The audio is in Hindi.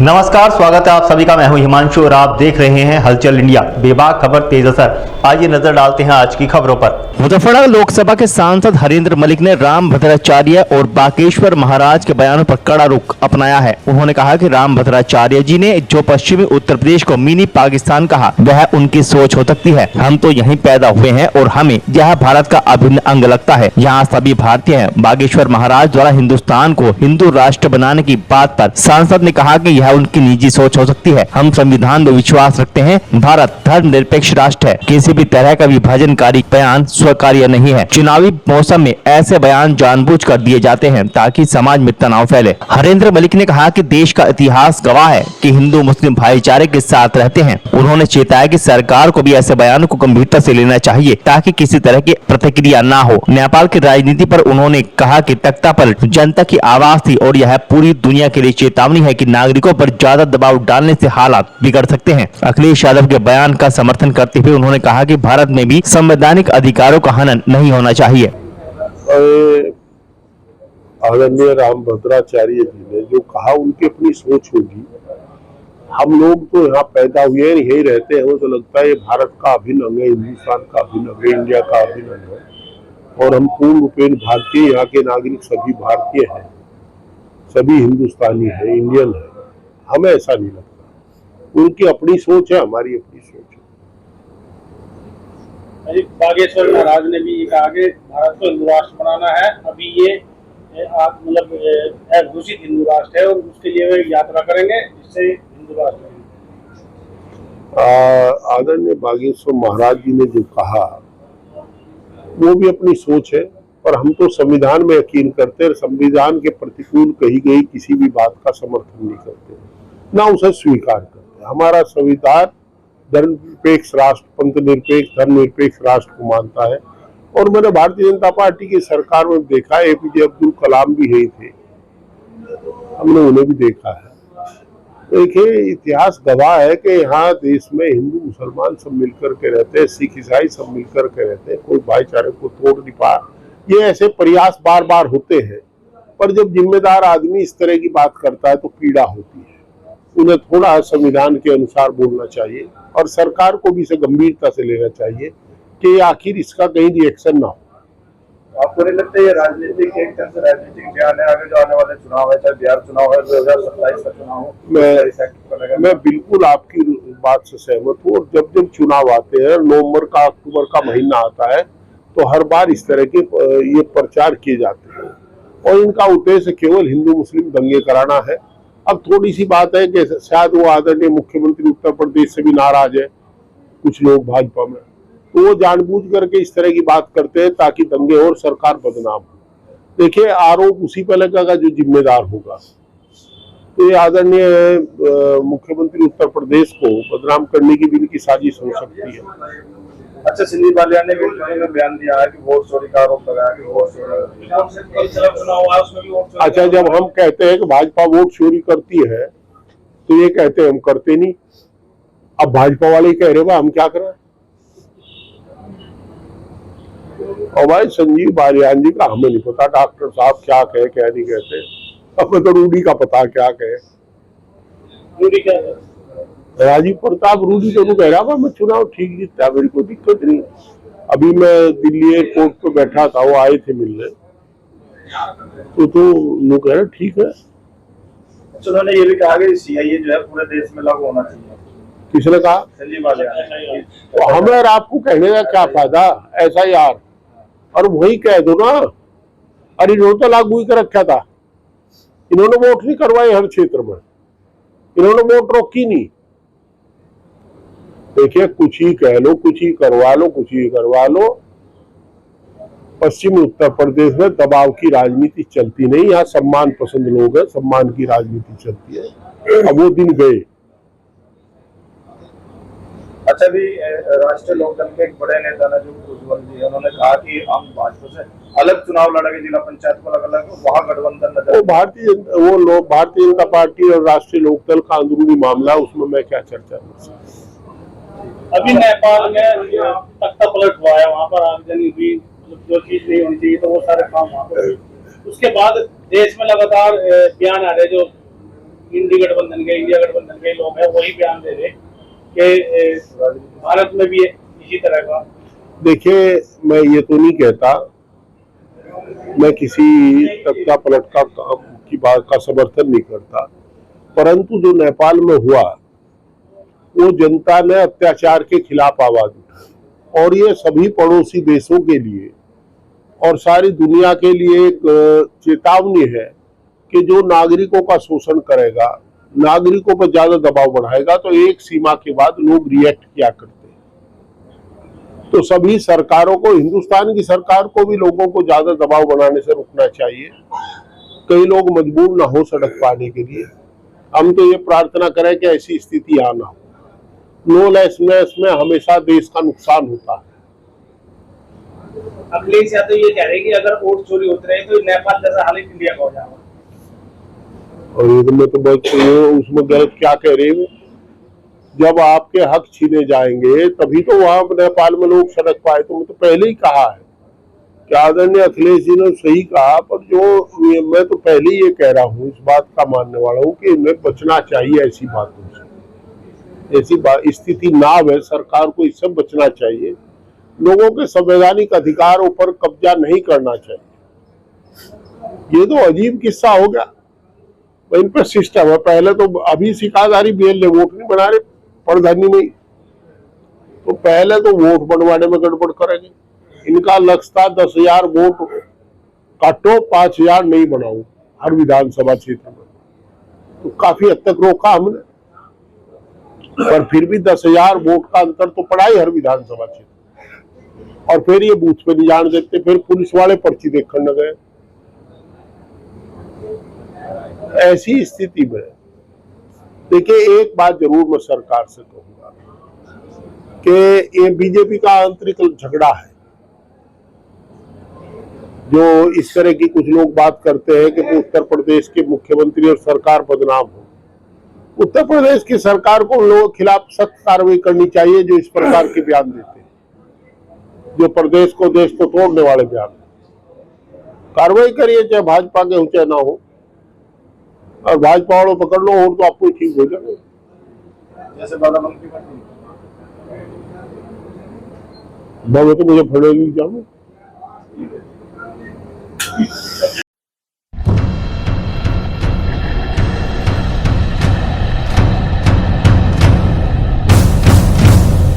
नमस्कार, स्वागत है आप सभी का। मैं हूं हिमांशु और आप देख रहे हैं हलचल इंडिया। बेबाक खबर तेज असर। आइए नजर डालते हैं आज की खबरों पर। मुजफ्फरनगर लोकसभा के सांसद हरेंद्र मलिक ने राम भद्राचार्य और बागेश्वर महाराज के बयानों पर कड़ा रुख अपनाया है। उन्होंने कहा कि राम भद्राचार्य जी ने जो पश्चिमी उत्तर प्रदेश को मिनी पाकिस्तान कहा, वह उनकी सोच हो सकती है। हम तो यहीं पैदा हुए हैं और हमें यह भारत का अभिन्न अंग लगता है। यहाँ सभी भारतीय हैं। बागेश्वर महाराज द्वारा हिंदुस्तान को हिंदू राष्ट्र बनाने की बात पर सांसद ने कहा कि यह उनकी निजी सोच हो सकती है। हम संविधान में विश्वास रखते हैं। भारत धर्मनिरपेक्ष राष्ट्र है। किसी भी तरह का विभाजनकारी बयान स्वीकार्य नहीं है। चुनावी मौसम में ऐसे बयान जानबूझकर दिए जाते हैं ताकि समाज में तनाव फैले। हरेंद्र मलिक ने कहा कि देश का इतिहास गवाह है कि हिंदू मुस्लिम भाईचारे के साथ रहते हैं। उन्होंने चेताया कि सरकार को भी ऐसे बयानों को गंभीरता से लेना चाहिए ताकि किसी तरह की प्रतिक्रिया ना हो। नेपाल की राजनीति पर उन्होंने कहा कि तख्ता पर जनता की आवाज थी और यह पूरी दुनिया के लिए चेतावनी है कि नागरिकों पर ज्यादा दबाव डालने से हालात बिगड़ सकते हैं। अखिलेश यादव के बयान का समर्थन करते हुए उन्होंने कहा कि भारत में भी संवैधानिक अधिकारों का हनन नहीं होना चाहिए। आदरणीय राम भद्राचार्य जी ने जो कहा, उनकी अपनी सोच होगी। हम लोग तो यहाँ पैदा हुए हैं, यही रहते हैं, तो लगता है ये भारत का अभिन्न अंग है, हिंदुस्तान का अभिन्न अंग है, इंडिया का अभिन्न अंग है और हम पूर्ण रूपेण भारतीय, यहाँ के नागरिक सभी भारतीय हैं, सभी हिंदुस्तानी हैं, इंडियन है। हमें ऐसा नहीं लगता। उनकी अपनी सोच है, हमारी अपनी सोच है। बागेश्वर महाराज ने भी कहा कि भारत को हिंदू राष्ट्र बनाना है। अभी ये मतलब घोषित हिंदू राष्ट्र है और उसके लिए वे यात्रा करेंगे जिससे हिंदू राष्ट्र आदरणीय बागेश्वर महाराज जी ने जो कहा वो भी अपनी सोच है, पर हम तो संविधान में यकीन करते हैं। संविधान के प्रतिकूल कही गई किसी भी बात का समर्थन नहीं करते, ना उसे स्वीकार करते। हमारा संविधान धर्मनिरपेक्ष राष्ट्र, पंथ निरपेक्ष, धर्मनिरपेक्ष राष्ट्र को मानता है। और मैंने भारतीय जनता पार्टी की सरकार में देखा, एपीजे अब्दुल कलाम भी यही थे, हमने उन्हें भी देखा है। देखिए, इतिहास गवाह है कि यहाँ देश में हिंदू मुसलमान सब मिलकर के रहते हैं, सिख ईसाई सब मिलकर के रहते हैं, कोई भाईचारे को तोड़ नहीं पाया। ये ऐसे प्रयास बार बार होते हैं, पर जब जिम्मेदार आदमी इस तरह की बात करता है तो पीड़ा होती है। उन्हें थोड़ा संविधान के अनुसार बोलना चाहिए और सरकार को भी इसे गंभीरता से लेना चाहिए कि आखिर इसका कहीं रिएक्शन ना हो। आपको नहीं लगता ये राजनीतिक एक तरह से राजनीतिक बयान है? आगे जो आने वाले चुनाव है, चाहे बिहार चुनाव है, 2027 का चुनाव हो, मैं बिल्कुल आपकी बात से सहमत हूँ। और जब जब चुनाव आते हैं, नवंबर का अक्टूबर का महीना आता है, तो हर बार इस तरह के ये प्रचार किए जाते हैं और इनका उद्देश्य केवल हिंदू मुस्लिम दंगे कराना है। अब थोड़ी सी बात है कि शायद वो आदरणीय मुख्यमंत्री उत्तर प्रदेश से भी नाराज है कुछ लोग भाजपा में, तो वो जानबूझ करके इस तरह की बात करते हैं ताकि दंगे और सरकार बदनाम हो। देखिए, आरोप उसी पर लगेगा जो जिम्मेदार होगा। तो ये आदरणीय मुख्यमंत्री उत्तर प्रदेश को बदनाम करने की भी इनकी साजिश हो सकती है। अच्छा, सिंधी बालियान ने भी बयान दिया है कि वोट चोरी का आरोप लगाया कि वोट चोरी। अच्छा, जब हम कहते हैं कि भाजपा वोट चोरी करती है तो ये कहते हैं हम करते नहीं। अब भाजपा वाले कह रहे हम क्या करें? और भाई संजीव बालियान जी का हमें नहीं पता डॉक्टर साहब क्या कहे क्या नहीं कहते। हमें तो रूडी का पता क्या कहे। रूडी क्या है? राजीव प्रताप रूडी तो कह रहा मैं चुनाव ठीक जीतता, मेरी कोई दिक्कत नहीं। अभी मैं दिल्ली एयरपोर्ट पे बैठा था, वो आए थे मिलने, तो लोग कह रहे ठीक है। उन्होंने ये भी कहा कि सीआईए जो है पूरे देश में लागू होना चाहिए। किसने कहा? संजीव बालियान। तो हमें और आपको कहने का क्या फायदा? ऐसा यार, और वही कह दो ना। अरे इन्होंने तो लागू ही कर रखा था, इन्होंने वोट नहीं करवाए हर क्षेत्र में, इन्होंने वोट रोकी नहीं। देखिए, कुछ ही कह लो, कुछ ही करवा लो, कुछ ही करवा लो। पश्चिमी उत्तर प्रदेश में दबाव की राजनीति चलती नहीं, यहाँ सम्मान पसंद लोग हैं, सम्मान की राजनीति चलती है। अब वो दिन गए। अच्छा, भी राष्ट्रीय लोकदल के एक बड़े नेता ने जो उज्जवल जी, उन्होंने कहा कि हम भाजपा से अलग चुनाव लड़ेंगे, जिला पंचायत को अलग अलग, वहाँ गठबंधन नजर। वो भारतीय जनता पार्टी और राष्ट्रीय लोकदल का अंदरूनी मामला, उसमें मैं क्या चर्चा कर सकता। अभी नेपाल में तख्ता पलट हुआ है, वहाँ पर आगजनी हुई, जो चीज नहीं होनी चाहिए तो वो सारे काम वहाँ पर। उसके बाद देश में लगातार बयान आ रहे जो इंडी गठबंधन के, इंडिया गठबंधन के लोग हैं, वही बयान दे रहे कि भारत में भी है इसी तरह का। देखिए, मैं ये तो नहीं कहता, मैं किसी तख्ता पलट की बात का समर्थन नहीं करता, परंतु जो नेपाल में हुआ वो जनता ने अत्याचार के खिलाफ आवाज उठाई, और ये सभी पड़ोसी देशों के लिए और सारी दुनिया के लिए एक चेतावनी है कि जो नागरिकों का शोषण करेगा, नागरिकों पर ज्यादा दबाव बढ़ाएगा, तो एक सीमा के बाद लोग रिएक्ट किया करते हैं। तो सभी सरकारों को, हिंदुस्तान की सरकार को भी लोगों को ज्यादा दबाव बनाने से रुकना चाहिए। कई लोग मजबूर ना हो सड़क पाने के लिए। हम तो ये प्रार्थना करें कि ऐसी स्थिति आना हो। नो लेस में हमेशा देश का नुकसान होता है। अखिलेश यादव ये कह रहे हैं कि अगर वोट चोरी होते रहे तो नेपाल जैसा हाल इंडिया का हो जाएगा। और ये तो मैं तो बहुत उसमें गलत क्या कह रहे हैं। जब आपके हक छीने जाएंगे तभी तो वहां नेपाल में लोग सड़क पाए। तो मैं तो पहले ही कहा है कि आदरणीय अखिलेश जी ने सही कहा, पर जो मैं तो पहले ही ये कह रहा हूँ, इस बात का मानने वाला हूँ कि इन्हें बचना चाहिए ऐसी बातों से। ऐसी स्थिति ना हो, सरकार को इससे बचना चाहिए। लोगों के संवैधानिक अधिकारों पर कब्जा नहीं करना चाहिए। ये तो अजीब किस्सा हो गया। इन पर सिस्टम है। पहले तो अभी सिकाधारी बीएलए वोट नहीं बना रहे प्रधानी में, तो पहले तो वोट बनवाने में गड़बड़ करेंगे। इनका लक्ष्य था 10,000 वोट काटो, 5,000 नहीं बनाओ हर विधानसभा क्षेत्र में। तो काफी हद तक रोका हमने, पर फिर भी 10,000 वोट का अंतर तो पड़ा ही हर विधानसभा क्षेत्र। और फिर ये बूथ पे नहीं जान देते, फिर पुलिस वाले पर्ची देखने लगे। ऐसी स्थिति में देखिए, एक बात जरूर मैं सरकार से कहूंगा कि ये बीजेपी का आंतरिक झगड़ा है। जो इस तरह की कुछ लोग बात करते हैं कि उत्तर प्रदेश के मुख्यमंत्री और सरकार बदनाम हो। उत्तर प्रदेश की सरकार को लोगों के खिलाफ सख्त कार्रवाई करनी चाहिए जो इस प्रकार के बयान देते हैं, जो प्रदेश को, देश को तोड़ने वाले बयान। कार्रवाई करिए, चाहे भाजपा के हो चाहे ना हो, और भाजपा वालों पकड़ लो और तो आपको ठीक हो जाए। जैसे बाराबंकी तो मुझे फड़ेगी जाऊँ।